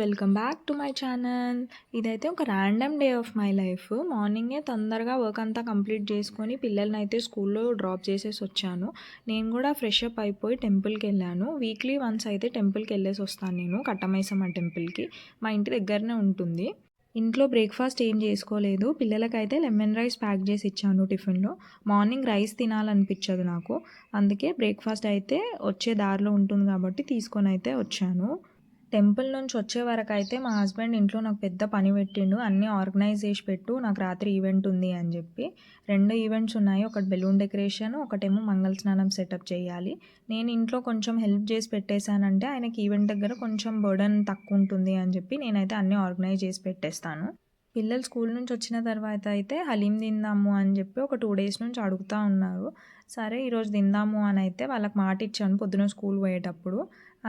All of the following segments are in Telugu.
Welcome back to my channel. ఇదైతే ఒక random day of my life. మార్నింగే తొందరగా వర్క్ అంతా కంప్లీట్ చేసుకొని పిల్లల్ని అయితే స్కూల్లో డ్రాప్ చేసేసి వచ్చాను. నేను కూడా ఫ్రెష్ అప్ అయిపోయి టెంపుల్కి వెళ్ళాను. వీక్లీ వన్స్ అయితే టెంపుల్కి వెళ్ళేసి వస్తాను నేను, కట్టమైసమ్మ టెంపుల్కి. మా ఇంటి దగ్గరనే ఉంటుంది. ఇంట్లో బ్రేక్ఫాస్ట్ ఏం చేసుకోలేదు. పిల్లలకైతే లెమన్ రైస్ ప్యాక్ చేసి ఇచ్చాను టిఫిన్లో. మార్నింగ్ రైస్ తినాలనిపించదు నాకు, అందుకే బ్రేక్ఫాస్ట్ అయితే వచ్చే దారిలో ఉంటుంది కాబట్టి తీసుకొని అయితే వచ్చాను. టెంపుల్ నుంచి వచ్చే వరకు అయితే మా హస్బెండ్ ఇంట్లో నాకు పెద్ద పని పెట్టిండు. అన్నీ ఆర్గనైజ్ చేసి పెట్టు, నాకు రాత్రి ఈవెంట్ ఉంది అని చెప్పి. 2 ఈవెంట్స్ ఉన్నాయి. ఒకటి బెలూన్ డెకరేషన్, ఒకటేమో మంగళ స్నానం సెటప్ చేయాలి. నేను ఇంట్లో కొంచెం హెల్ప్ చేసి పెట్టేశానంటే ఆయనకి ఈవెంట్ దగ్గర కొంచెం బర్డన్ తక్కువ ఉంటుంది అని చెప్పి నేనైతే అన్నీ ఆర్గనైజ్ చేసి పెట్టేస్తాను. పిల్లలు స్కూల్ నుంచి వచ్చిన తర్వాత అయితే హలీం తిందాము అని చెప్పి ఒక 2 డేస్ నుంచి అడుగుతూ ఉన్నారు. సరే ఈరోజు తిందాము అని అయితే వాళ్ళకి మాట ఇచ్చాను పొద్దున స్కూల్ పోయేటప్పుడు.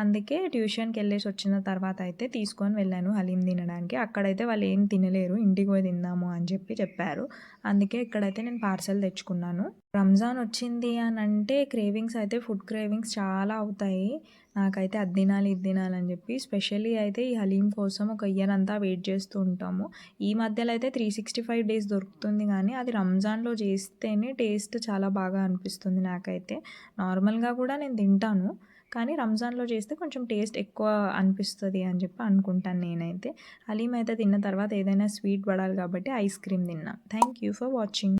అందుకే ట్యూషన్కి వెళ్ళేసి వచ్చిన తర్వాత అయితే తీసుకొని వెళ్ళాను హలీం తినడానికి. అక్కడైతే వాళ్ళు ఏం తినలేరు, ఇంటికి పోయి తిందాము అని చెప్పి చెప్పారు. అందుకే ఇక్కడైతే నేను పార్సల్ తెచ్చుకున్నాను. రంజాన్ వచ్చింది అని అంటే క్రేవింగ్స్ అయితే, ఫుడ్ క్రేవింగ్స్ చాలా అవుతాయి. నాకైతే అది తినాలి ఇది తినాలి అని చెప్పి స్పెషల్లీ అయితే ఈ హలీం కోసం ఒక ఇయర్ అంతా వెయిట్ చేస్తూ ఉంటాము. ఈ మధ్యలో అయితే 365 డేస్ దొరుకుతుంది, కానీ అది రంజాన్లో చేస్తేనే టేస్ట్ చాలా బాగా అనిపిస్తుంది నాకైతే. నార్మల్గా కూడా నేను తింటాను, కానీ రంజాన్లో చేస్తే కొంచెం టేస్ట్ ఎక్కువ అనిపిస్తుంది అని చెప్పి అనుకుంటాను నేనైతే. హలీం అయితే తిన్న తర్వాత ఏదైనా స్వీట్ పడాలి కాబట్టి ఐస్ క్రీమ్ తిన్నా. Thank you for watching.